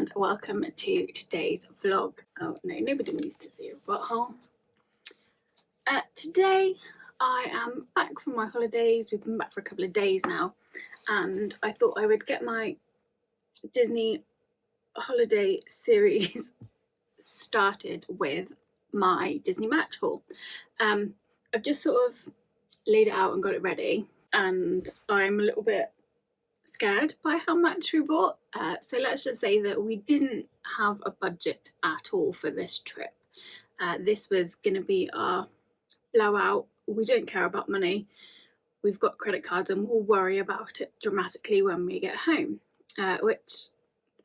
and welcome to today's vlog. Oh no, nobody needs to see a butthole. Today I am back from my holidays. We've been back for a couple of days now, and I thought I would get my Disney holiday series started with my Disney merch haul. I've just sort of laid it out and got it ready, and I'm a little bit scared by how much we bought. So let's just say that we didn't have a budget at all for this trip. This was going to be our blowout. We don't care about money. We've got credit cards and we'll worry about it dramatically when we get home, which,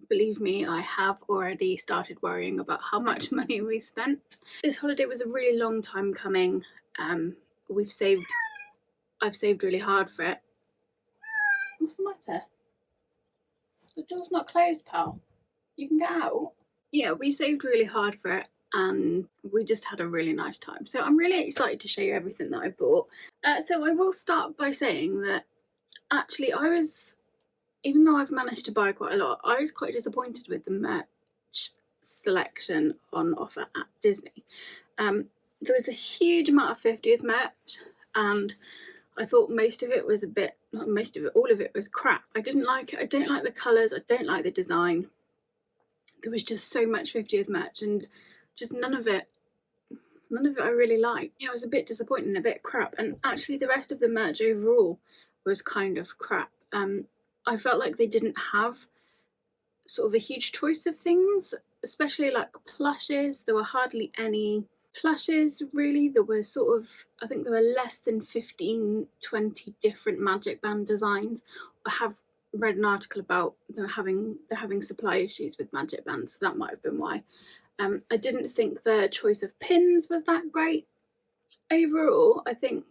believe me, I have already started worrying about how much money we spent. This holiday was a really long time coming. I've saved really hard for it. What's the matter? The door's not closed, pal. You can get out. Yeah, we saved really hard for it and we just had a really nice time. So I'm really excited to show you everything that I bought. So I will start by saying that actually even though I've managed to buy quite a lot, I was quite disappointed with the merch selection on offer at Disney. There was a huge amount of 50th merch, and I thought most of it was all of it was crap. I didn't like it. I don't like the colours. I don't like the design. There was just so much 50th merch and just none of it I really liked. Yeah, I was a bit disappointed and a bit crap. And actually the rest of the merch overall was kind of crap. I felt like they didn't have sort of a huge choice of things, especially like plushes. There were hardly any plushes really. There were I think there were less than 15-20 different magic band designs. I have read an article about they're having supply issues with magic bands, so that might have been why. I didn't think the choice of pins was that great. Overall, I think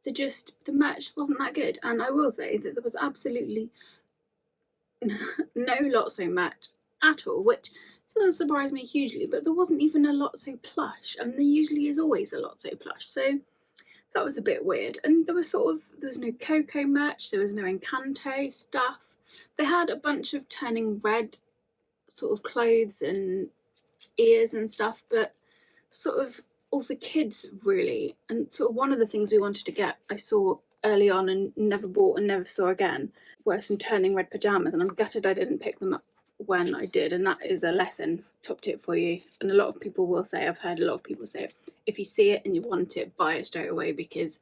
the merch wasn't that good, and I will say that there was absolutely no Lotso merch at all, which doesn't surprise me hugely, but there wasn't even a Lotso plush, and there usually is always a Lotso plush, so that was a bit weird. And there was no Coco merch, there was no Encanto stuff. They had a bunch of turning red sort of clothes and ears and stuff, but sort of all for kids really. And sort of one of the things we wanted to get, I saw early on and never bought and never saw again, were some turning red pajamas, and I'm gutted I didn't pick them up when I did. And that is a lesson, top tip for you. And a lot of people will say, I've heard a lot of people say it, if you see it and you want it, buy it straight away, because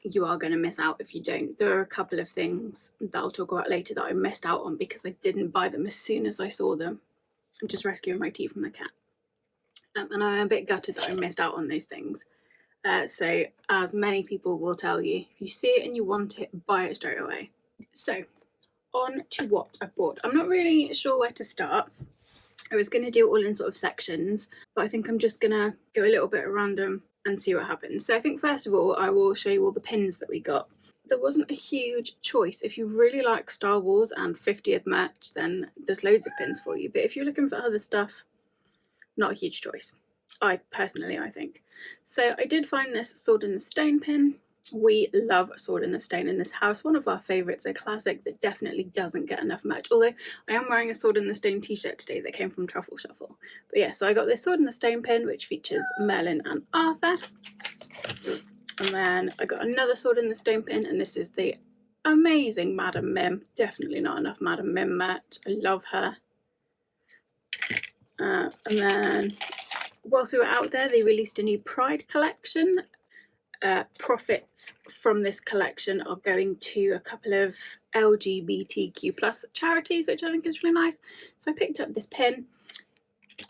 you are going to miss out if you don't. There are a couple of things that I'll talk about later that I missed out on because I didn't buy them as soon as I saw them. I'm just rescuing my tea from the cat. And I'm a bit gutted that I missed out on those things. So as many people will tell you, if you see it and you want it, buy it straight away. So on to what I bought. I'm not really sure where to start. I was going to do it all in sort of sections, but I think I'm just going to go a little bit random and see what happens. So I think first of all, I will show you all the pins that we got. There wasn't a huge choice. If you really like Star Wars and 50th merch, then there's loads of pins for you. But if you're looking for other stuff, not a huge choice. I think. So I did find this Sword in the Stone pin. We love Sword in the Stone in this house. One of our favourites, a classic that definitely doesn't get enough merch. Although I am wearing a Sword in the Stone t-shirt today that came from Truffle Shuffle. But yeah, so I got this Sword in the Stone pin, which features Merlin and Arthur. And then I got another Sword in the Stone pin, and this is the amazing Madam Mim. Definitely not enough Madam Mim merch. I love her. And then whilst we were out there, they released a new Pride collection. Profits from this collection are going to a couple of LGBTQ plus charities, which I think is really nice. So I picked up this pin,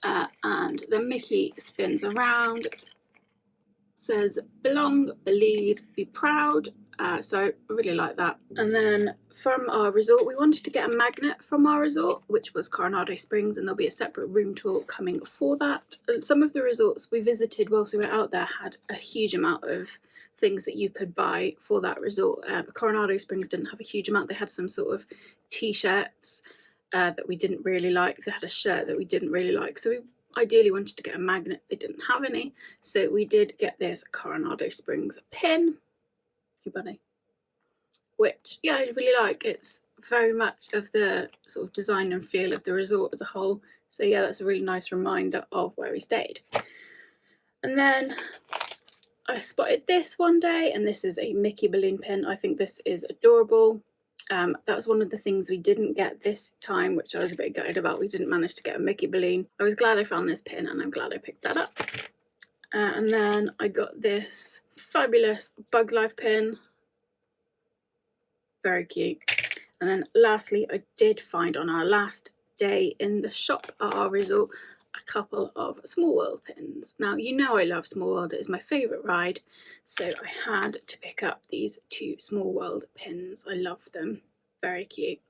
and the Mickey spins around. It says belong, believe, be proud. So I really like that. And then from our resort, we wanted to get a magnet from our resort, which was Coronado Springs, and there'll be a separate room tour coming for that. And some of the resorts we visited whilst we were out there had a huge amount of things that you could buy for that resort. Coronado Springs didn't have a huge amount. They had some sort of t-shirts that we didn't really like. They had a shirt that we didn't really like. So we ideally wanted to get a magnet. They didn't have any. So we did get this Coronado Springs pin. Hey buddy. Which, yeah, I really like. It's very much of the sort of design and feel of the resort as a whole. So yeah, that's a really nice reminder of where we stayed. And then I spotted this one day, and this is a Mickey balloon pin. I think this is adorable. That was one of the things we didn't get this time, which I was a bit gutted about. We didn't manage to get a Mickey balloon. I was glad I found this pin, and I'm glad I picked that up. And then I got this fabulous Bug Life pin. Very cute. And then lastly, I did find on our last day in the shop at our resort a couple of Small World pins. Now, you know I love Small World, it is my favourite ride, so I had to pick up these 2 Small World pins. I love them. Very cute.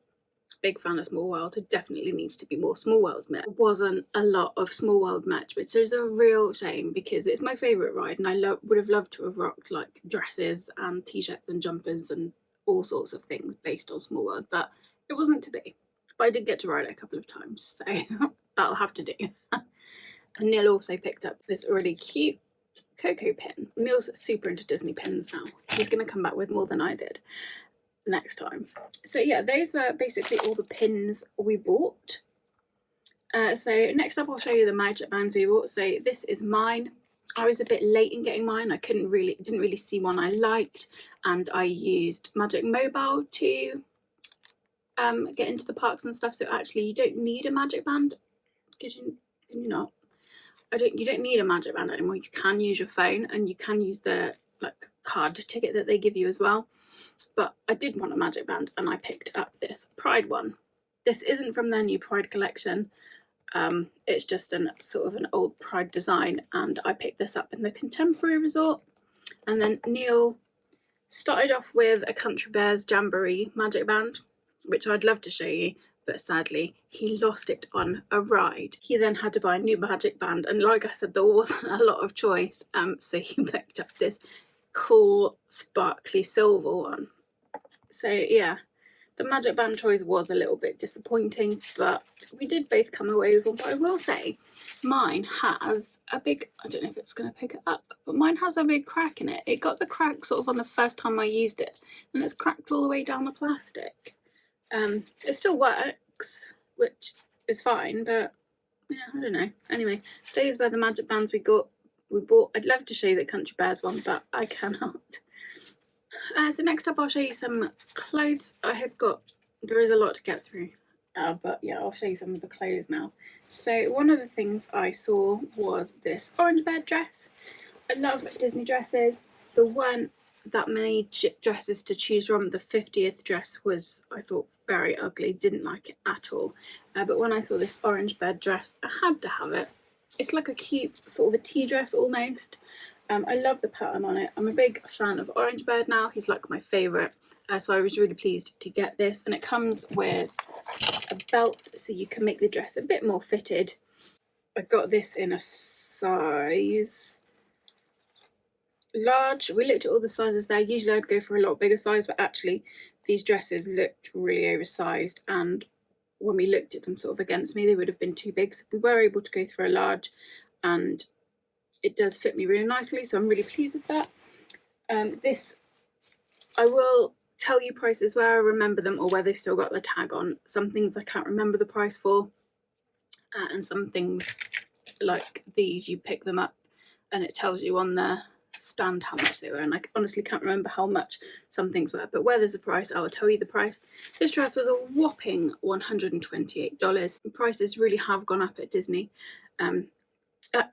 Big fan of Small World. It definitely needs to be more Small World merch. There wasn't a lot of Small World merch, which is a real shame because it's my favourite ride, and I would have loved to have rocked like dresses and t-shirts and jumpers and all sorts of things based on Small World, but it wasn't to be. But I did get to ride it a couple of times, so that'll have to do. And Neil also picked up this really cute Coco pin. Neil's super into Disney pins now. He's going to come back with more than I did next time. So yeah, those were basically all the pins we bought. So next up I'll show you the magic bands we bought. So this is mine. I was a bit late in getting mine. I didn't really see one I liked, and I used Magic Mobile to get into the parks and stuff. So actually you don't need a magic band. Can you not? You don't need a magic band anymore. You can use your phone, and you can use the like card ticket that they give you as well. But I did want a magic band, and I picked up this Pride one. This isn't from their new Pride collection. It's just sort of an old Pride design, and I picked this up in the Contemporary Resort. And then Neil started off with a Country Bears Jamboree magic band, which I'd love to show you, but sadly he lost it on a ride. He then had to buy a new magic band, and like I said, there wasn't a lot of choice, so he picked up this cool sparkly silver one. So yeah, the magic band choice was a little bit disappointing, but we did both come away with one. But I will say mine has a big, I don't know if it's going to pick it up, but mine has a big crack in it. It got the crack sort of on the first time I used it, and it's cracked all the way down the plastic. It still works, which is fine, but yeah, I don't know. Anyway, those were the magic bands we bought. I'd love to show you the Country Bears one, but I cannot. So next up I'll show you some clothes. There is a lot to get through, but yeah, I'll show you some of the clothes now. So one of the things I saw was this orange bed dress. I love Disney dresses. The one that many dresses to choose from, the 50th dress was, I thought, very ugly. Didn't like it at all. But when I saw this orange bed dress, I had to have it. It's like a cute sort of a tea dress almost. I love the pattern on it. I'm a big fan of Orange Bird now. He's like my favourite. So I was really pleased to get this. And it comes with a belt so you can make the dress a bit more fitted. I got this in a size large. We looked at all the sizes there. Usually I'd go for a lot bigger size, but actually these dresses looked really oversized. And when we looked at them sort of against me, they would have been too big. So we were able to go for a large, and it does fit me really nicely, so I'm really pleased with that. This, I will tell you prices where I remember them or where they still got the tag on. Some things I can't remember the price for, and some things like these, you pick them up and it tells you on the stand how much they were, and I honestly can't remember how much some things were, but where there's a price I will tell you the price. This dress was a whopping $128. Prices really have gone up at Disney.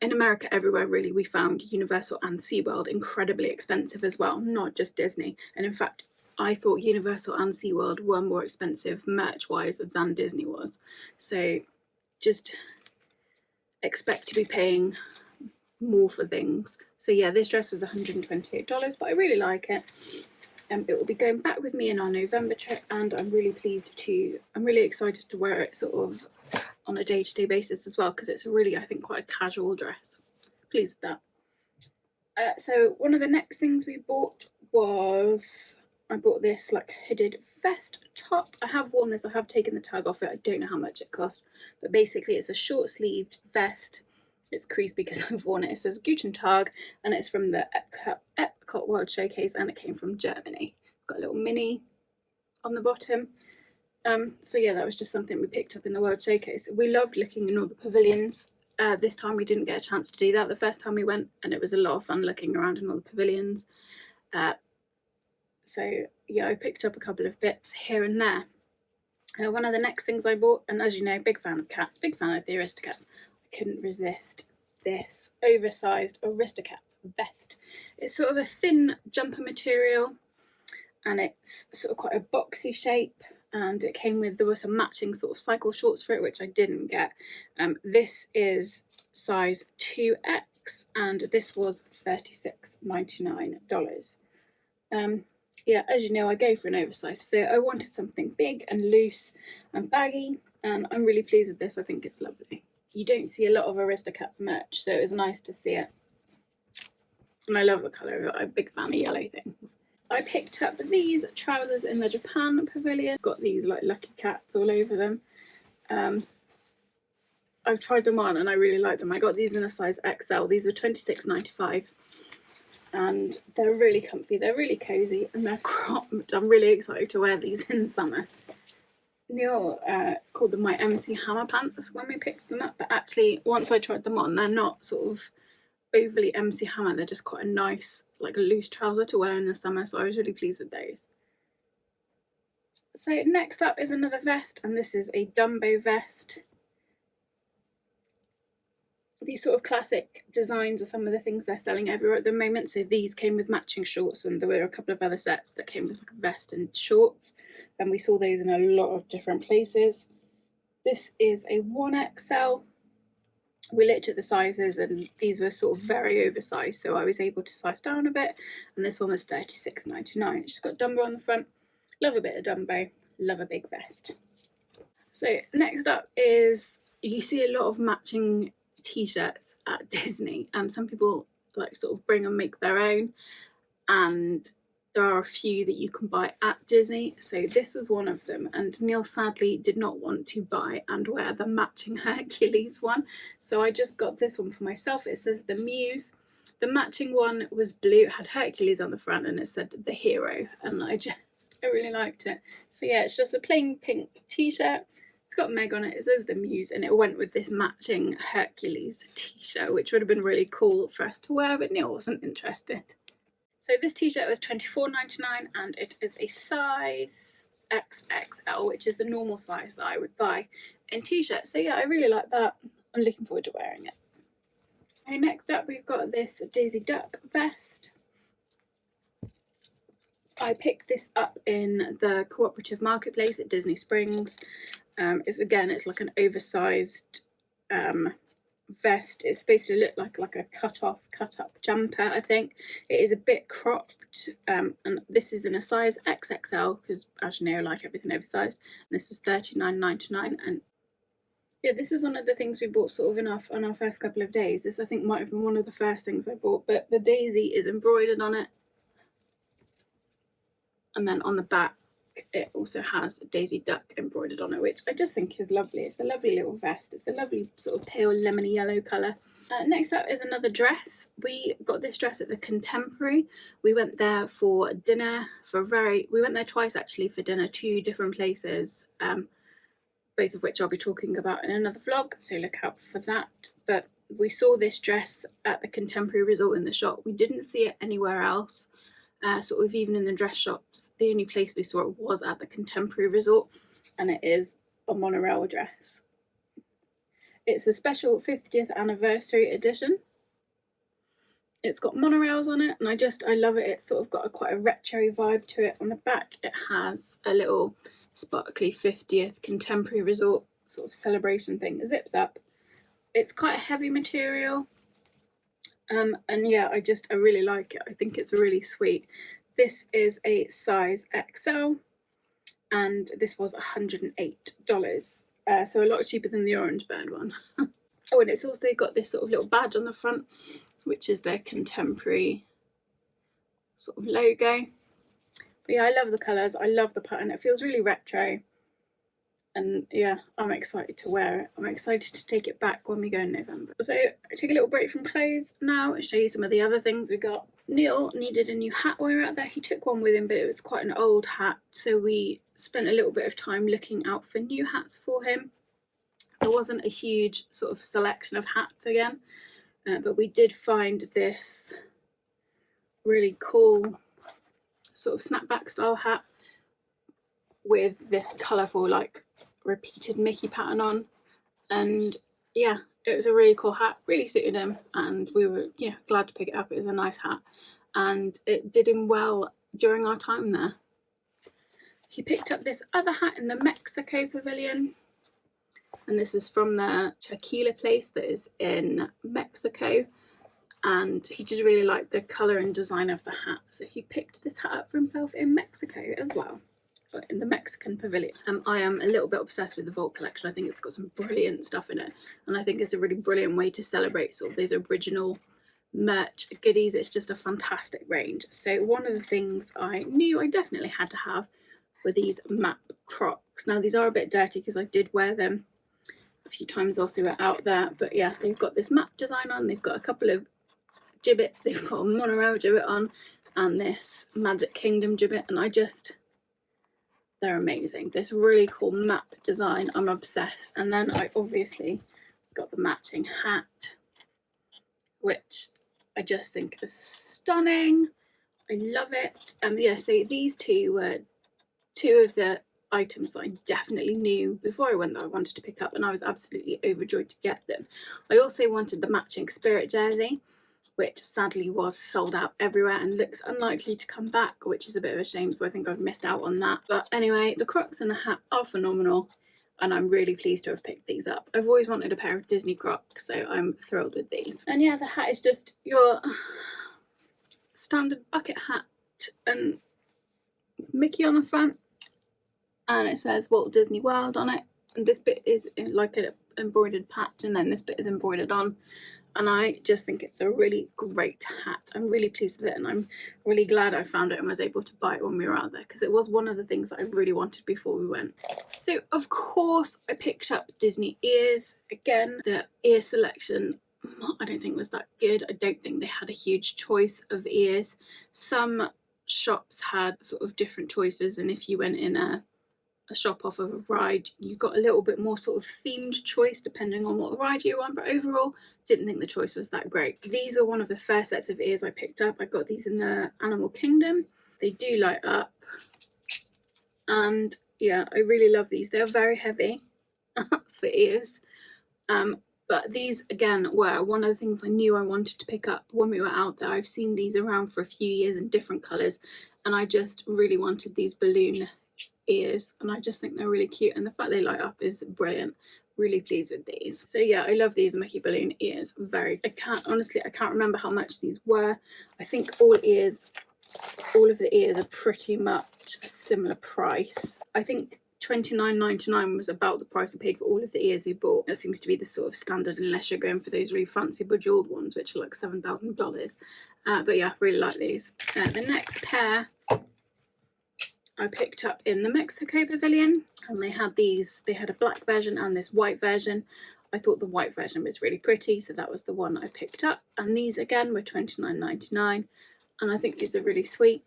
In America, everywhere really, we found Universal and SeaWorld incredibly expensive as well, not just Disney. And in fact, I thought Universal and SeaWorld were more expensive merch-wise than Disney was. So just expect to be paying more for things. So yeah, this dress was $128, but I really like it. It will be going back with me in our November trip, and I'm really excited to wear it sort of on a day-to-day basis as well, because it's really, I think, quite a casual dress. Pleased with that. So one of the next things we bought was, I bought this like hooded vest top. I have worn this, I have taken the tag off it. I don't know how much it cost, but basically it's a short-sleeved vest. It's creased because I've worn it. It says Guten Tag, and it's from the Epcot World Showcase, and it came from Germany. It's got a little mini on the bottom. So yeah, that was just something we picked up in the World Showcase. We loved looking in all the pavilions. This time we didn't get a chance to do that the first time we went, and it was a lot of fun looking around in all the pavilions. So yeah, I picked up a couple of bits here and there. One of the next things I bought, and as you know, big fan of cats, big fan of the Aristocats, I couldn't resist this oversized Aristocat vest. It's sort of a thin jumper material, and it's sort of quite a boxy shape, and it came with, there were some matching sort of cycle shorts for it, which I didn't get. This is size 2X, and this was $36.99. Yeah, as you know, I go for an oversized fit. I wanted something big and loose and baggy, and I'm really pleased with this. I think it's lovely. You don't see a lot of Aristocats merch, so it was nice to see it. And I love the colour of it. I'm a big fan of yellow things. I picked up these trousers in the Japan pavilion. Got these like lucky cats all over them. I've tried them on and I really like them. I got these in a size XL. These were $26.95. And they're really comfy, they're really cozy, and they're cropped. I'm really excited to wear these in summer. Neil called them my MC Hammer pants when we picked them up, but actually once I tried them on, they're not sort of overly MC Hammer, they're just quite a nice, like a loose trouser to wear in the summer, so I was really pleased with those. So next up is another vest, and this is a Dumbo vest. These sort of classic designs are some of the things they're selling everywhere at the moment. So these came with matching shorts, and there were a couple of other sets that came with like a vest and shorts, and we saw those in a lot of different places. This is a 1XL. We looked at the sizes and these were sort of very oversized, so I was able to size down a bit, and this one was $36.99. It's got Dumbo on the front. Love a bit of Dumbo, love a big vest. So next up is, you see a lot of matching t-shirts at Disney, and some people like sort of bring and make their own, and there are a few that you can buy at Disney. So this was one of them, and Neil sadly did not want to buy and wear the matching Hercules one, so I just got this one for myself. It says the Muse. The matching one was blue, it had Hercules on the front, and it said the hero, and I really liked it. So yeah, it's just a plain pink t-shirt. It's got Meg on it, it says the Muse, and it went with this matching Hercules t-shirt, which would have been really cool for us to wear, but Neil wasn't interested. So this t-shirt was $24.99, and it is a size XXL, which is the normal size that I would buy in t-shirts. So yeah, I really like that. I'm looking forward to wearing it. Okay, next up we've got this Daisy Duck vest. I picked this up in the cooperative marketplace at Disney Springs. It's like an oversized vest. It's supposed to look like a cut up jumper, I think. It is a bit cropped, and this is in a size XXL, because as you know, I like everything oversized. And this is $39.99, and yeah, this is one of the things we bought sort of on our first couple of days. This I think might have been one of the first things I bought, but the daisy is embroidered on it, and then on the back it also has a Daisy Duck embroidered on it, which I just think is lovely. It's a lovely little vest. It's a lovely sort of pale lemony yellow colour. Next up is another dress. We got this dress at the Contemporary. We went there for dinner we went there twice actually for dinner, 2 different places, both of which I'll be talking about in another vlog, so look out for that. But we saw this dress at the Contemporary Resort in the shop. We didn't see it anywhere else. Sort of even in the dress shops, the only place we saw it was at the Contemporary Resort, and it is a Monorail Dress. It's a special 50th anniversary edition. It's got monorails on it, and I love it. It's sort of got quite a retro vibe to it. On the back it has a little sparkly 50th Contemporary Resort sort of celebration thing. It zips up. It's quite a heavy material. And yeah, I really like it. I think it's really sweet. This is a size XL, and this was $108. So a lot cheaper than the Orange Bird one. Oh, and it's also got this sort of little badge on the front, which is their Contemporary sort of logo. But yeah, I love the colours. I love the pattern. It feels really retro. And yeah, I'm excited to wear it. I'm excited to take it back when we go in November. So I take a little break from clothes now and show you some of the other things we got. Neil needed a new hat while we were out there. He took one with him, but it was quite an old hat. So we spent a little bit of time looking out for new hats for him. There wasn't a huge sort of selection of hats again, but we did find this really cool sort of snapback style hat with this colourful like repeated Mickey pattern on, and yeah, it was a really cool hat, really suited him, and we were glad to pick it up. It was a nice hat and it did him well during our time there. He picked up this other hat in the Mexico pavilion, and this is from the tequila place that is in Mexico, and he just really liked the colour and design of the hat, so he picked this hat up for himself in Mexico as well, in the Mexican pavilion. I am a little bit obsessed with the Walt collection. I think it's got some brilliant stuff in it, and I think it's a really brilliant way to celebrate sort of those original merch goodies. It's just a fantastic range. So one of the things I knew I definitely had to have were these map Crocs. Now these are a bit dirty because I did wear them a few times whilst we were out there, but yeah, they've got this map design on, they've got a couple of gibbets, they've got a monorail gibbet on and this Magic Kingdom gibbet, and they're amazing. This really cool map design, I'm obsessed. And then I obviously got the matching hat, which I just think is stunning. I love it. Yeah, so these two were two of the items that I definitely knew before I went that I wanted to pick up, and I was absolutely overjoyed to get them. I also wanted the matching Spirit jersey, which sadly was sold out everywhere and looks unlikely to come back, which is a bit of a shame, so I think I've missed out on that. But anyway, the Crocs and the hat are phenomenal, and I'm really pleased to have picked these up. I've always wanted a pair of Disney Crocs, so I'm thrilled with these. And yeah, the hat is just your standard bucket hat and Mickey on the front, and it says Walt Disney World on it, and this bit is in like an embroidered patch, and then this bit is embroidered on, and I just think it's a really great hat. I'm really pleased with it, and I'm really glad I found it and was able to buy it when we were out there, because it was one of the things that I really wanted before we went. So of course I picked up Disney ears. Again, the ear selection I don't think was that good. I don't think they had a huge choice of ears. Some shops had sort of different choices, and if you went in a shop off of a ride, you got a little bit more sort of themed choice depending on what ride you were on, but overall didn't think the choice was that great. These were one of the first sets of ears I picked up. I got these in the Animal Kingdom. They do light up, and yeah, I really love these. They're very heavy for ears, but these again were one of the things I knew I wanted to pick up when we were out there. I've seen these around for a few years in different colours, and I just really wanted these balloon ears, and I just think they're really cute, and the fact they light up is brilliant. Really pleased with these. So yeah, I love these Mickey balloon ears. I can't remember how much these were. I think all of the ears are pretty much a similar price. I think $29.99 was about the price we paid for all of the ears we bought. That seems to be the sort of standard, unless you're going for those really fancy bejeweled ones, which are like $7,000. But yeah, really like these. The next pair I picked up in the Mexico pavilion, and they had a black version and this white version. I thought the white version was really pretty, so that was the one I picked up, and these again were $29.99, and I think these are really sweet.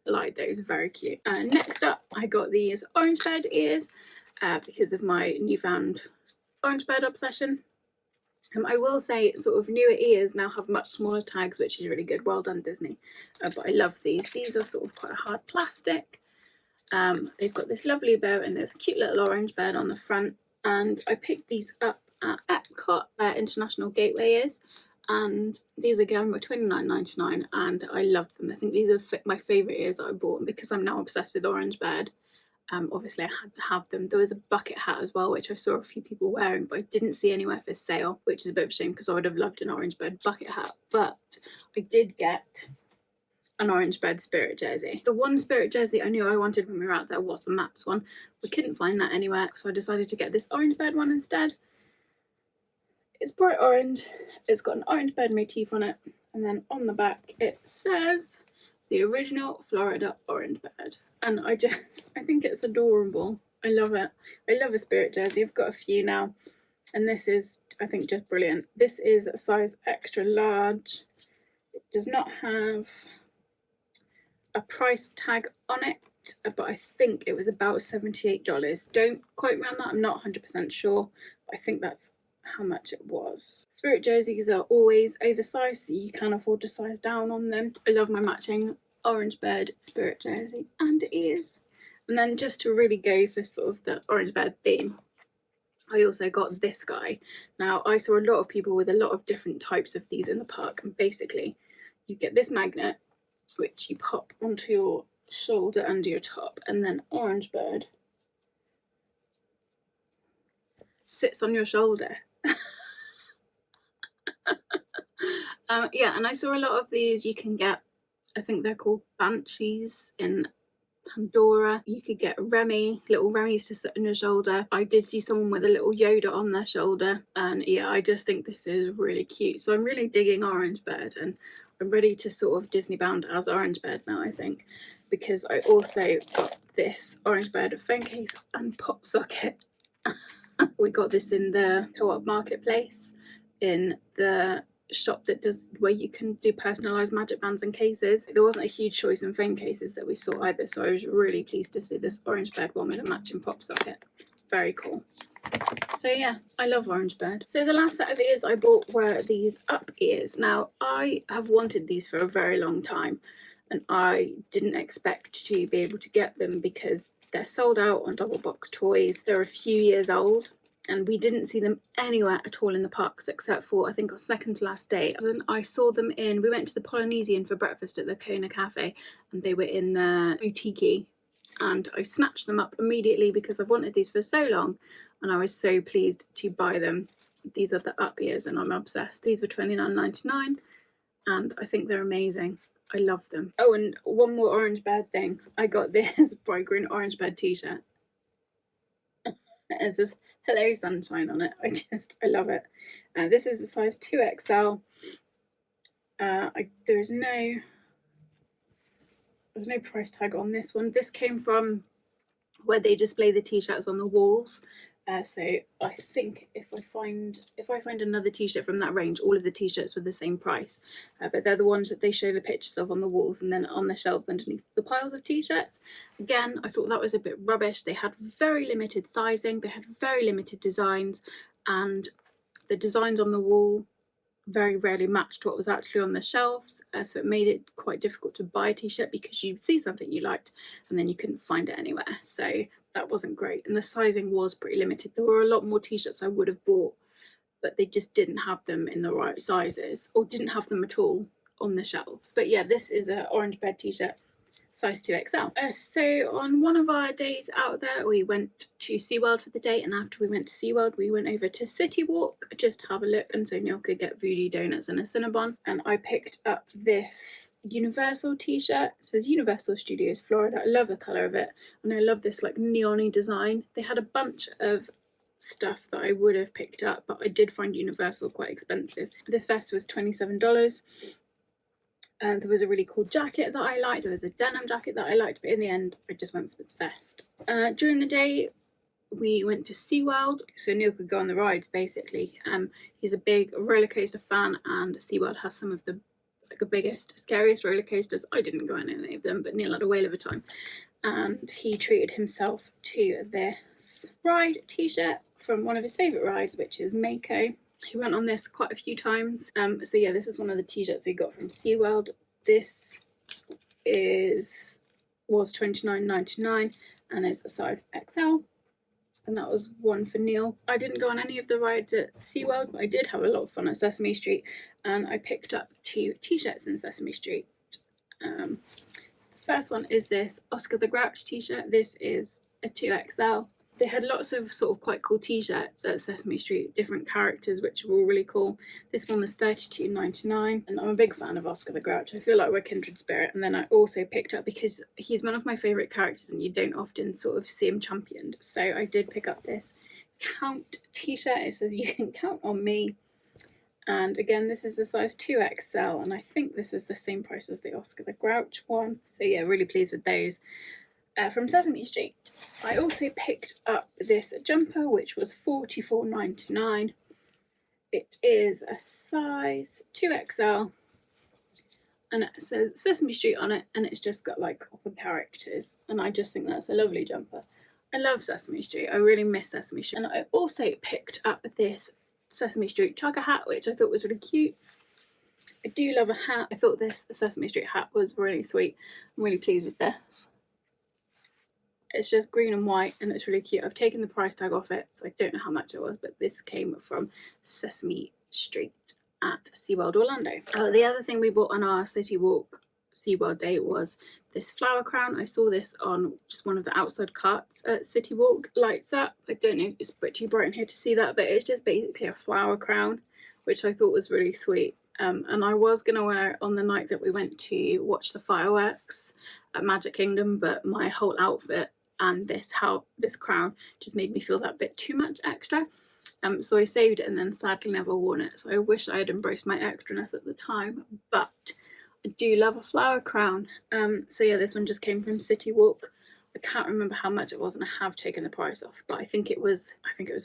I like those, very cute. Next up I got these orange bird ears because of my newfound orange bird obsession. I will say sort of newer ears now have much smaller tags, which is really good. Well done, Disney. But I love these. These are sort of quite a hard plastic. They've got this lovely bow and there's a cute little orange bird on the front, and I picked these up at Epcot, International Gateway is, and these again were $29.99, and I love them. I think these are my favourite ears that I bought, and because I'm now obsessed with orange bird, obviously I had to have them. There was a bucket hat as well, which I saw a few people wearing, but I didn't see anywhere for sale, which is a bit of a shame because I would have loved an orange bird bucket hat. But I did get an orange bird Spirit jersey. The one Spirit jersey I knew I wanted when we were out there was the Maps one. We couldn't find that anywhere, so I decided to get this orange bird one instead. It's bright orange, it's got an orange bird motif on it, and then on the back it says the original Florida orange bird. And I think it's adorable. I love it. I love a Spirit jersey. I've got a few now, and this is, I think, just brilliant. This is a size extra large. It does not have a price tag on it, but I think it was about $78. Don't quote me on that, I'm not 100% sure, but I think that's how much it was. Spirit jerseys are always oversized, so you can afford to size down on them. I love my matching orange bird spirit jersey and ears. And then just to really go for sort of the orange bird theme, I also got this guy. Now, I saw a lot of people with a lot of different types of these in the park, and basically you get this magnet which you pop onto your shoulder under your top, and then orange bird sits on your shoulder. Yeah, and I saw a lot of these. You can get, I think they're called Banshees in Pandora. You could get Remy, little Remy's to sit on your shoulder. I did see someone with a little Yoda on their shoulder, and yeah, I just think this is really cute. So I'm really digging Orange Bird, and I'm ready to sort of Disney bound as Orange Bird now, I think, because I also got this Orange Bird phone case and pop socket. We got this in the Co-op Marketplace, in the shop that does, where you can do personalized magic bands and cases. There wasn't a huge choice in phone cases that we saw either, so I was really pleased to see this Orange Bird one with a matching pop socket. Very cool. So yeah, I love Orange Bird. So the last set of ears I bought were these up ears. Now, I have wanted these for a very long time, and I didn't expect to be able to get them because they're sold out on Double Box Toys. They're a few years old, and we didn't see them anywhere at all in the parks except for, I think, our second to last day. And I saw them we went to the Polynesian for breakfast at the Kona Cafe, and they were in the boutique, and I snatched them up immediately because I've wanted these for so long, and I was so pleased to buy them. These are the up ears, and I'm obsessed. These were $29.99, and I think they're amazing. I love them. Oh, and one more Orange Bird thing. I got this bright green Orange Bird t-shirt. It says "Hello Sunshine" on it. I love it. This is a size 2XL. There's no price tag on this one. This came from where they display the t-shirts on the walls. So I think if I find another t-shirt from that range, all of the t-shirts were the same price, but they're the ones that they show the pictures of on the walls and then on the shelves underneath the piles of t-shirts. Again, I thought that was a bit rubbish. They had very limited sizing, they had very limited designs, and the designs on the wall very rarely matched what was actually on the shelves, so it made it quite difficult to buy a t-shirt because you'd see something you liked and then you couldn't find it anywhere. So that wasn't great, and the sizing was pretty limited. There were a lot more t-shirts I would have bought, but they just didn't have them in the right sizes, or didn't have them at all on the shelves. But yeah, this is an Orange Bird t-shirt, size 2XL. So on one of our days out there, we went to SeaWorld for the day, and after we went to SeaWorld, we went over to City Walk just to have a look, and so Neil could get Voodoo Donuts and a Cinnabon. And I picked up this Universal t-shirt. It says Universal Studios Florida. I love the colour of it, and I love this like neon-y design. They had a bunch of stuff that I would have picked up, but I did find Universal quite expensive. This vest was $27. There was a really cool jacket that I liked. There was a denim jacket that I liked, but in the end, I just went for this vest. During the day, we went to SeaWorld, so Neil could go on the rides, basically. He's a big roller coaster fan, and SeaWorld has some of the biggest, scariest roller coasters. I didn't go on any of them, but Neil had a whale of a time. And he treated himself to this ride t-shirt from one of his favourite rides, which is Mako. He went on this quite a few times. So yeah, this is one of the t-shirts we got from SeaWorld. This was $29.99 and is a size XL. And that was one for Neil. I didn't go on any of the rides at SeaWorld, but I did have a lot of fun at Sesame Street, and I picked up 2 t-shirts in Sesame Street. So the first one is this Oscar the Grouch t-shirt. This is a 2XL. They had lots of sort of quite cool t-shirts at Sesame Street, different characters, which were all really cool. This one was $32.99, and I'm a big fan of Oscar the Grouch. I feel like we're kindred spirit. And then I also picked up, because he's one of my favourite characters and you don't often sort of see him championed, so I did pick up this Count t-shirt. It says "You can count on me." And again, this is a size 2XL, and I think this was the same price as the Oscar the Grouch one. So yeah, really pleased with those. From Sesame Street, I also picked up this jumper, which was $44.99. It is a size 2XL, and it says Sesame Street on it, and it's just got like all the characters, and I just think that's a lovely jumper. I love Sesame Street. I really miss Sesame Street. And I also picked up this Sesame Street trucker hat, which I thought was really cute. I do love a hat. I thought this Sesame Street hat was really sweet. I'm really pleased with this. It's just green and white, and it's really cute. I've taken the price tag off it, so I don't know how much it was, but this came from Sesame Street at SeaWorld Orlando. The other thing we bought on our City Walk SeaWorld day was this flower crown. I saw this on just one of the outside carts at City Walk. Lights up. I don't know, it's a bit too bright in here to see that, but it's just basically a flower crown, which I thought was really sweet. And I was going to wear it on the night that we went to watch the fireworks at Magic Kingdom, but my whole outfit and this crown just made me feel that bit too much extra. So I saved it and then sadly never worn it. So I wish I had embraced my extraness at the time, but I do love a flower crown. So yeah, this one just came from City Walk. I can't remember how much it was, and I have taken the price off, but I think it was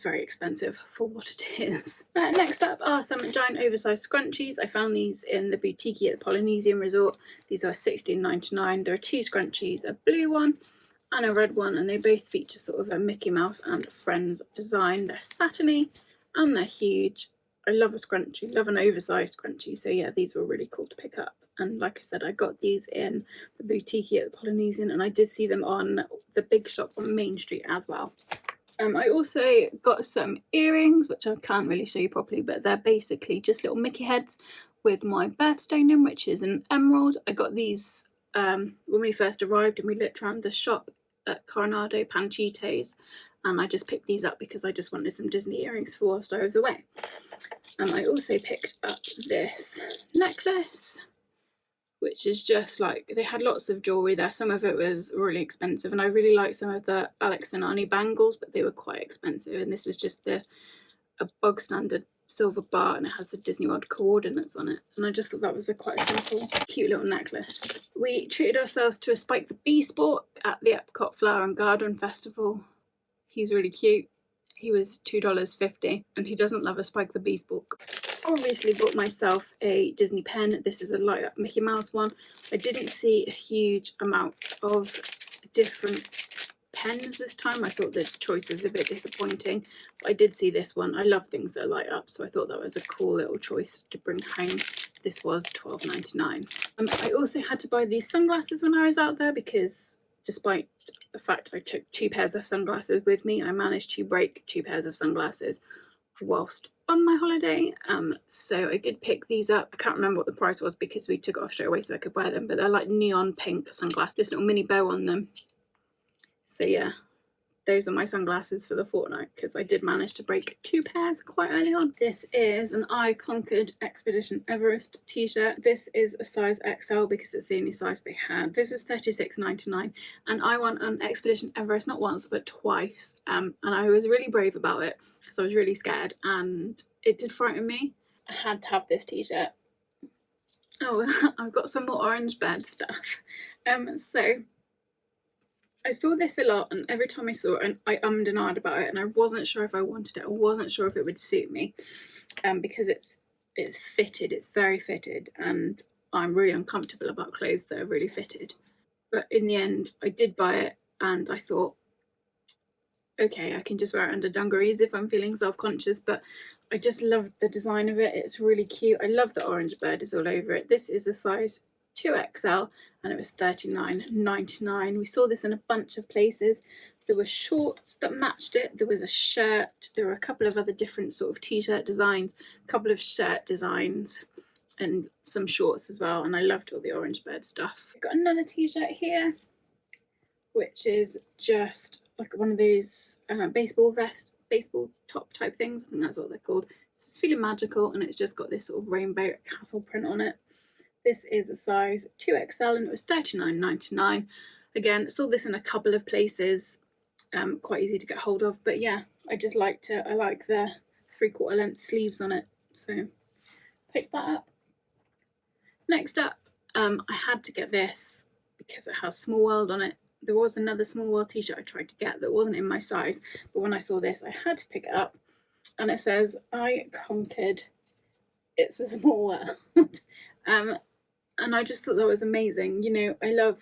very expensive for what it is. Next up are some giant oversized scrunchies. I found these in the boutique at the Polynesian Resort. These are $16.99. There are two scrunchies, a blue one and a red one, and they both feature sort of a Mickey Mouse and Friends design. They're satiny and they're huge. I love a scrunchie, love an oversized scrunchie, so yeah, these were really cool to pick up. And like I said, I got these in the boutique at the Polynesian, and I did see them on the big shop on Main Street as well. I also got some earrings, which I can't really show you properly, but they're basically just little Mickey heads with my birthstone in, which is an emerald. I got these when we first arrived, and we looked around the shop at Coronado Panchitos, and I just picked these up because I just wanted some Disney earrings for whilst I was away. I also picked up this necklace, which is just like, they had lots of jewellery there. Some of it was really expensive, and I really like some of the Alex and Ani bangles, but they were quite expensive. And this is just a bog standard silver bar, and it has the Disney World coordinates on it. And I just thought that was quite a simple, cute little necklace. We treated ourselves to a Spike the Bee sport at the Epcot Flower and Garden Festival. He's really cute. He was $2.50, and who doesn't love a Spike the Beast book? Obviously bought myself a Disney pen. This is a light up Mickey Mouse one. I didn't see a huge amount of different pens this time. I thought the choice was a bit disappointing, but I did see this one. I love things that light up, so I thought that was a cool little choice to bring home. This was $12.99. I also had to buy these sunglasses when I was out there, because despite the fact I took 2 pairs of sunglasses with me, I managed to break 2 pairs of sunglasses whilst on my holiday. So I did pick these up. I can't remember what the price was because we took it off straight away so I could wear them, but they're like neon pink sunglasses, this little mini bow on them. So yeah, those are my sunglasses for the fortnight, because I did manage to break 2 pairs quite early on. This is an I Conquered Expedition Everest t-shirt. This is a size XL because it's the only size they had. This was $36.99, and I went on Expedition Everest not once but twice, and I was really brave about it because I was really scared, and it did frighten me. I had to have this t-shirt. Oh, I've got some more Orange Bird stuff. So I saw this a lot, and every time I saw it, I ummed and ahed about it, and I wasn't sure if I wanted it. I wasn't sure if it would suit me, because it's fitted. It's very fitted, and I'm really uncomfortable about clothes that are really fitted. But in the end, I did buy it, and I thought, okay, I can just wear it under dungarees if I'm feeling self-conscious. But I just love the design of it. It's really cute. I love the Orange Bird is all over it. This is a size 2XL, and it was $39.99. We saw this in a bunch of places. There were shorts that matched it, there was a shirt, there were a couple of other different sort of t-shirt designs, a couple of shirt designs, and some shorts as well, and I loved all the Orange Bird stuff. I've got another t-shirt here, which is just like one of those baseball top type things. I think that's what they're called. It's feeling magical, and it's just got this sort of rainbow castle print on it. This is a size 2XL, and it was $39.99. Again, saw this in a couple of places, quite easy to get hold of. But yeah, I just liked it. I like the 3/4 length sleeves on it, so picked that up. Next up, I had to get this because it has Small World on it. There was another Small World t-shirt I tried to get that wasn't in my size, but when I saw this, I had to pick it up. And it says, I conquered It's a Small World. and I just thought that was amazing. You know,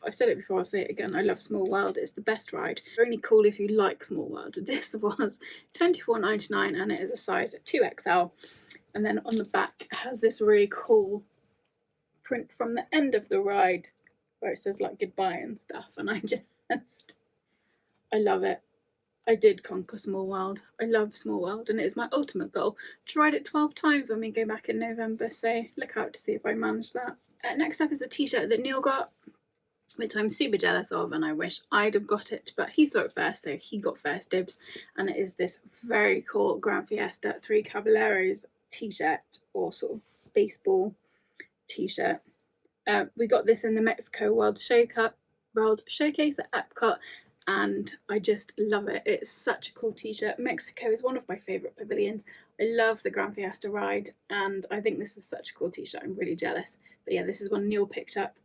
I've said it before, I'll say it again, I love Small World. It's the best ride. Only cool if you like Small World. This was $24.99 and it is a size 2XL. And then on the back it has this really cool print from the end of the ride where it says like goodbye and stuff, and I love it. I did conquer Small World. I love Small World, and it is my ultimate goal to ride it 12 times when we go back in November, so look out to see if I manage that. Next up is a t-shirt that Neil got, which I'm super jealous of, and I wish I'd have got it, but he saw it first, so he got first dibs, and it is this very cool Grand Fiesta 3 Caballeros t-shirt, or sort of baseball t-shirt. We got this in the Mexico World Showcase at Epcot, and I just love it. It's such a cool t-shirt. Mexico is one of my favourite pavilions. I love the Grand Fiesta ride, and I think this is such a cool t-shirt. I'm really jealous. But yeah, this is one Neil picked up.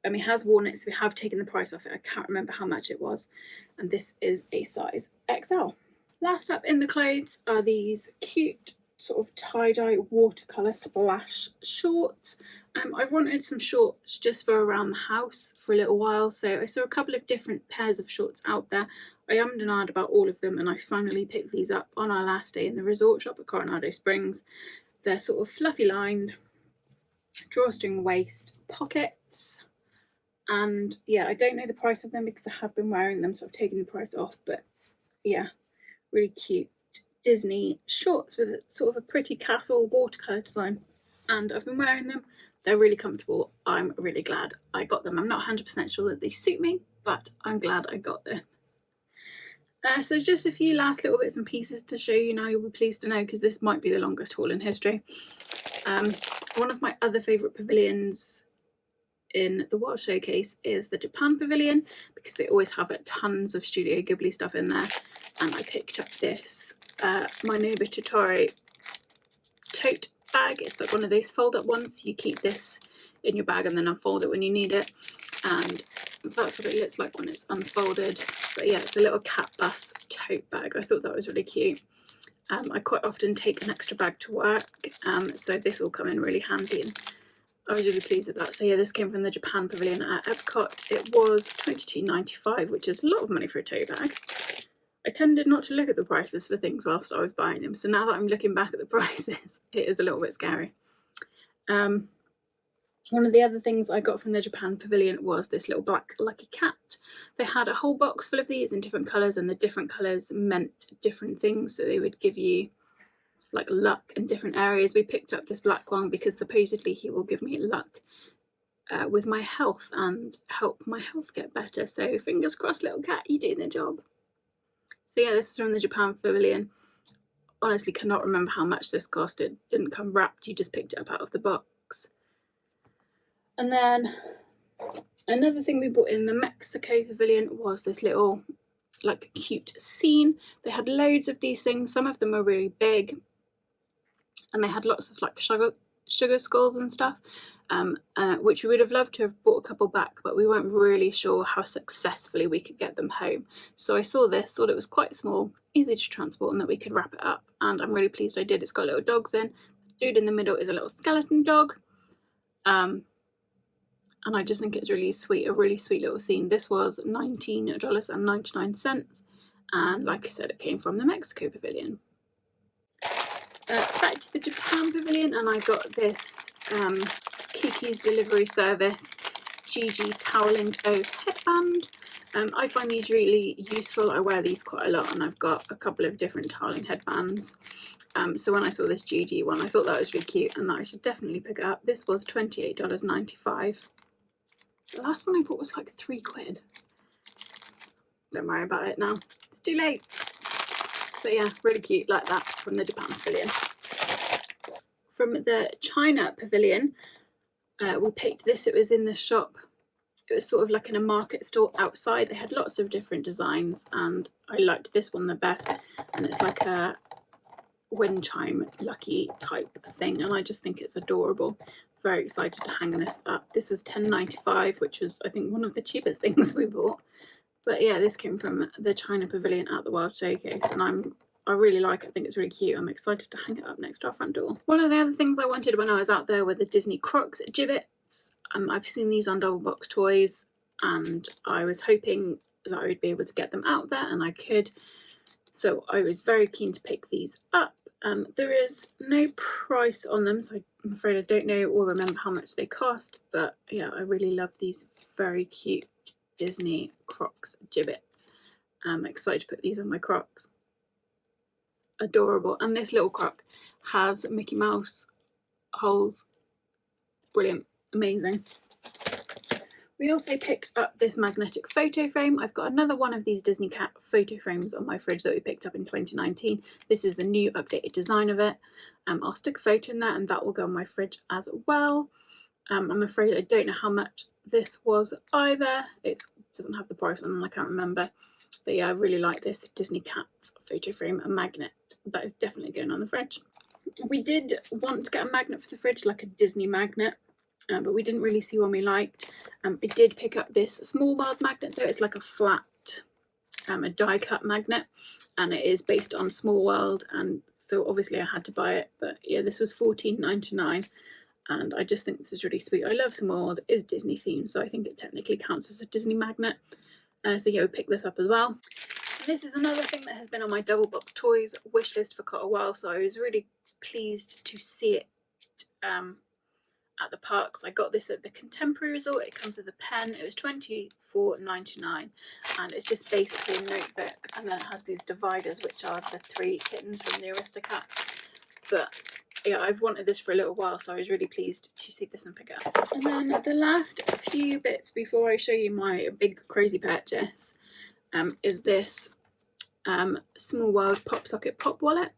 He has worn it, so we have taken the price off it. I can't remember how much it was. And this is a size XL. Last up in the clothes are these cute sort of tie-dye watercolour splash shorts. I've wanted some shorts just for around the house for a little while, so I saw a couple of different pairs of shorts out there. I ummed and ahed about all of them, and I finally picked these up on our last day in the resort shop at Coronado Springs. They're sort of fluffy lined, drawstring waist, pockets, and yeah, I don't know the price of them because I have been wearing them, so I've taken the price off, but yeah, really cute Disney shorts with sort of a pretty castle watercolour design, and I've been wearing them. They're really comfortable. I'm really glad I got them. I'm not 100% sure that they suit me, but I'm glad I got them. So it's just a few last little bits and pieces to show you now. You'll be pleased to know, because this might be the longest haul in history. One of my other favourite pavilions in the World Showcase is the Japan Pavilion, because they always have tons of Studio Ghibli stuff in there. And I picked up this My Neighbor Totoro tote bag. It's like one of those fold up ones. You keep this in your bag and then unfold it when you need it, and that's what it looks like when it's unfolded. But yeah, it's a little cat bus tote bag. I thought that was really cute. I quite often take an extra bag to work, so this will come in really handy, and I was really pleased with that. So yeah, this came from the Japan Pavilion at Epcot. It was $22.95, which is a lot of money for a tote bag. I tended not to look at the prices for things whilst I was buying them, so now that I'm looking back at the prices, it is a little bit scary. One of the other things I got from the Japan Pavilion was this little black lucky cat. They had a whole box full of these in different colours, and the different colours meant different things, so they would give you like luck in different areas. We picked up this black one because supposedly he will give me luck with my health and help my health get better, so fingers crossed, little cat, you do the job. So yeah, this is from the Japan Pavilion. Honestly, cannot remember how much this cost. It didn't come wrapped, you just picked it up out of the box. And then another thing we bought in the Mexico Pavilion was this little like cute scene. They had loads of these things. Some of them were really big, and they had lots of like sugar skulls and stuff, which we would have loved to have bought a couple back, but we weren't really sure how successfully we could get them home. So I saw this, thought it was quite small, easy to transport, and that we could wrap it up, and I'm really pleased I did. It's got little dogs in. The dude in the middle is a little skeleton dog, and I just think it's really sweet, a really sweet little scene. This was $19.99, and like I said, it came from the Mexico Pavilion. Back to the Japan Pavilion, and I got this Kikis delivery service GG Toweling Toes headband. I find these really useful. I wear these quite a lot, and I've got a couple of different toweling headbands. So when I saw this GG one, I thought that was really cute and that I should definitely pick it up. This was $28.95. The last one I bought was like £3. Don't worry about it now. It's too late. But yeah, really cute like that from the Japan Pavilion. From the China Pavilion, we picked this. It was in the shop. It was sort of like in a market store outside. They had lots of different designs, and I liked this one the best. And it's like a wind chime lucky type thing, and I just think it's adorable. Very excited to hang this up. This was $10.95, which was I think one of the cheapest things we bought. But yeah, this came from the China Pavilion at the World Showcase, and I really like it. I think it's really cute. I'm excited to hang it up next to our front door. One of the other things I wanted when I was out there were the Disney Crocs gibbets. I've seen these on Double Box Toys, and I was hoping that I would be able to get them out there, and I could. So I was very keen to pick these up. There is no price on them, so I'm afraid I don't know or remember how much they cost. But yeah, I really love these very cute Disney Crocs gibbets. I'm excited to put these on my Crocs. Adorable. And this little Croc has Mickey Mouse holes. Brilliant. Amazing. We also picked up this magnetic photo frame. I've got another one of these Disney Cat photo frames on my fridge that we picked up in 2019. This is a new updated design of it. I'll stick a photo in there and that will go on my fridge as well. I'm afraid I don't know how much this was either. It doesn't have the price on them, I can't remember. But yeah, I really like this Disney Cats photo frame and magnet. That is definitely going on the fridge. We did want to get a magnet for the fridge, like a Disney magnet. But we didn't really see one we liked. I did pick up this Small World magnet though. It's like a flat, a die cut magnet, and it is based on Small World, and so obviously I had to buy it. But yeah, this was $14.99, and I just think this is really sweet. I love Small World. It is Disney themed, so I think it technically counts as a Disney magnet. So yeah, we picked this up as well. And this is another thing that has been on my Double Box Toys wish list for quite a while, so I was really pleased to see it at the parks. I got this at the Contemporary Resort. It comes with a pen. It was $24.99, and it's just basically a notebook, and then it has these dividers, which are the 3 kittens from the Aristocats. But yeah, I've wanted this for a little while, so I was really pleased to see this and pick it up. And then the last few bits before I show you my big crazy purchase is this Small World Pop Socket Pop Wallet,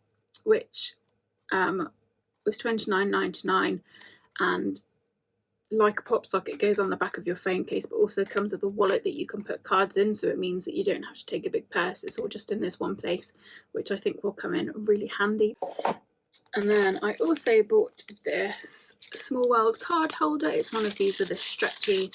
which was $29.99, and like a pop socket, goes on the back of your phone case, but also comes with a wallet that you can put cards in, so it means that you don't have to take a big purse. It's all just in this one place, which I think will come in really handy. And then I also bought this Small World card holder. It's one of these with a stretchy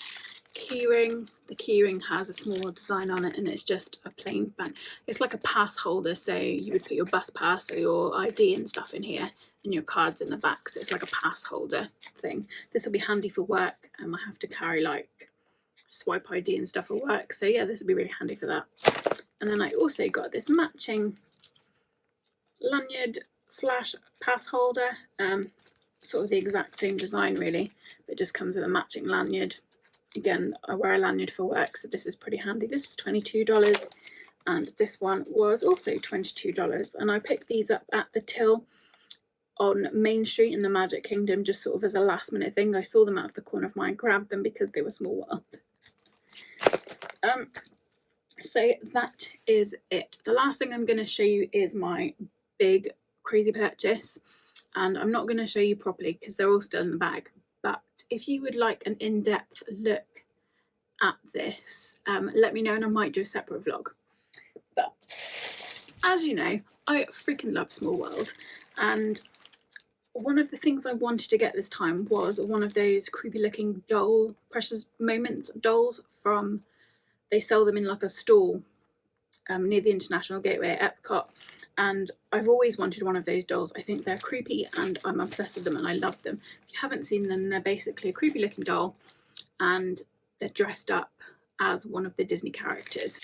keyring. The keyring has a Small World design on it, and it's just a plain band. It's like a pass holder, so you would put your bus pass or your ID and stuff in here, and your cards in the back, so it's like a pass holder thing. This will be handy for work, and I have to carry like swipe ID and stuff for work, so yeah, this will be really handy for that. And then I also got this matching lanyard slash pass holder, sort of the exact same design really, but it just comes with a matching lanyard. Again, I wear a lanyard for work, so this is pretty handy. This was $22, and this one was also $22, and I picked these up at the till on Main Street in the Magic Kingdom, just sort of as a last minute thing. I saw them out of the corner of my eye, grabbed them because they were Small World. So that is it. The last thing I'm going to show you is my big crazy purchase, and I'm not going to show you properly because they're all still in the bag, but if you would like an in-depth look at this, let me know and I might do a separate vlog. But as you know, I freaking love Small World, and one of the things I wanted to get this time was one of those creepy looking doll, Precious Moments dolls from, they sell them in like a stall near the International Gateway at Epcot, and I've always wanted one of those dolls. I think they're creepy and I'm obsessed with them and I love them. If you haven't seen them, they're basically a creepy looking doll and they're dressed up as one of the Disney characters.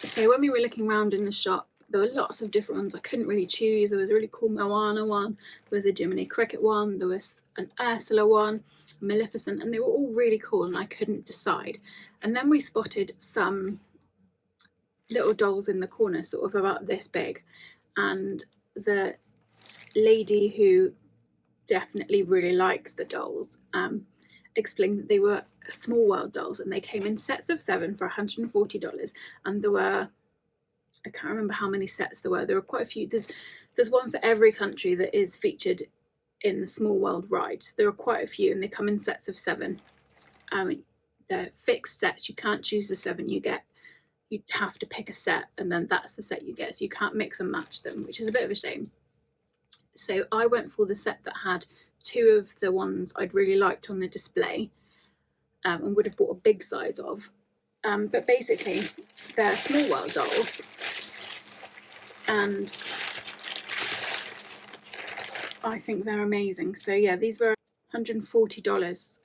So when we were looking around in the shop, there were lots of different ones. I couldn't really choose. There was a really cool Moana one, there was a Jiminy Cricket one, there was an Ursula one, Maleficent, and they were all really cool and I couldn't decide. And then we spotted some little dolls in the corner, sort of about this big, and the lady who definitely really likes the dolls explained that they were Small World dolls and they came in sets of 7 for $140, and there were, I can't remember how many sets there were quite a few. There's one for every country that is featured in the Small World ride, so there are quite a few and they come in sets of 7. They're fixed sets, you can't choose the 7 you get. You have to pick a set and then that's the set you get, so you can't mix and match them, which is a bit of a shame. So I went for the set that had 2 of the ones I'd really liked on the display, and would have bought a big size of, but basically they're Small World dolls, and I think they're amazing. So yeah, these were $140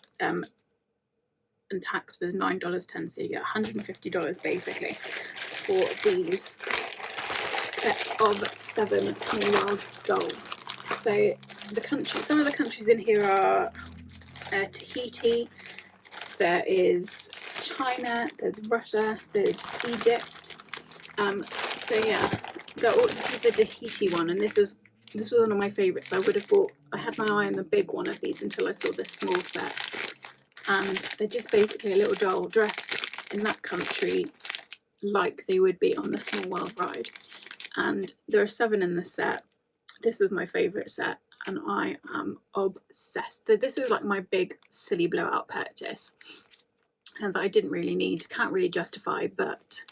and tax was $9.10, so you get $150 basically for these set of 7 Small World dolls. So the country, some of the countries in here are Tahiti, there is China, there's Russia, there's Egypt. So yeah, this is the Tahiti one, and this was one of my favourites. I would have bought, I had my eye on the big one of these until I saw this small set, and they're just basically a little doll dressed in that country like they would be on the Small World ride. And there are 7 in the set. This is my favourite set, and I am obsessed. This was like my big silly blowout purchase, and that I didn't really need, can't really justify, but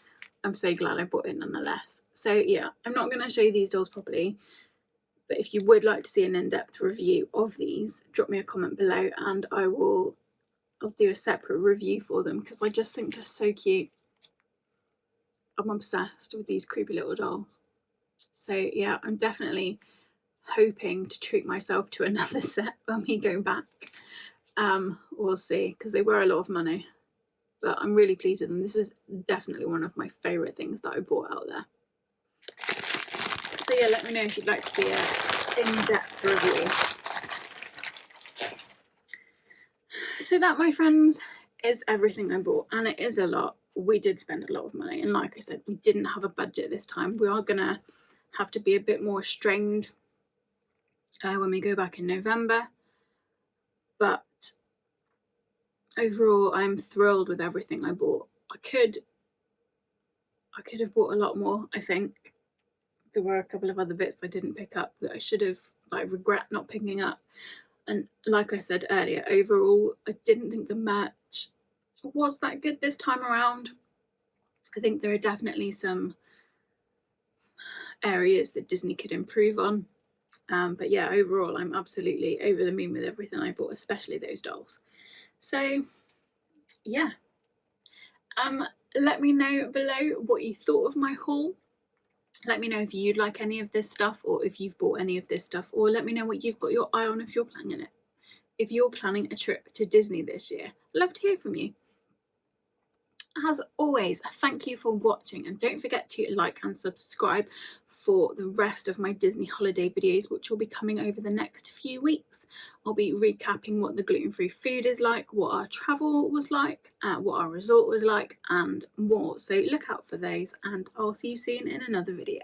I'm so glad I bought it nonetheless. So yeah, I'm not going to show you these dolls properly, but if you would like to see an in-depth review of these, drop me a comment below and I'll do a separate review for them, because I just think they're so cute. I'm obsessed with these creepy little dolls. So yeah, I'm definitely hoping to treat myself to another set when we go back. We'll see, because they were a lot of money, but I'm really pleased with them. This is definitely one of my favourite things that I bought out there. So yeah, let me know if you'd like to see an in-depth review. So that, my friends, is everything I bought, and it is a lot. We did spend a lot of money, and like I said, we didn't have a budget this time. We are gonna have to be a bit more restrained when we go back in November, but overall I'm thrilled with everything I bought. I could have bought a lot more. I think there were a couple of other bits I didn't pick up that I should have, I regret not picking up. And like I said earlier, overall I didn't think the merch was that good this time around. I think there are definitely some areas that Disney could improve on, but yeah, overall I'm absolutely over the moon with everything I bought, especially those dolls. So yeah, let me know below what you thought of my haul. Let me know if you'd like any of this stuff, or if you've bought any of this stuff, or let me know what you've got your eye on if you're planning it. If you're planning a trip to Disney this year, I'd love to hear from you. As always, thank you for watching, and don't forget to like and subscribe for the rest of my Disney holiday videos, which will be coming over the next few weeks. I'll be recapping what the gluten-free food is like, what our travel was like, what our resort was like, and more. So look out for those, and I'll see you soon in another video.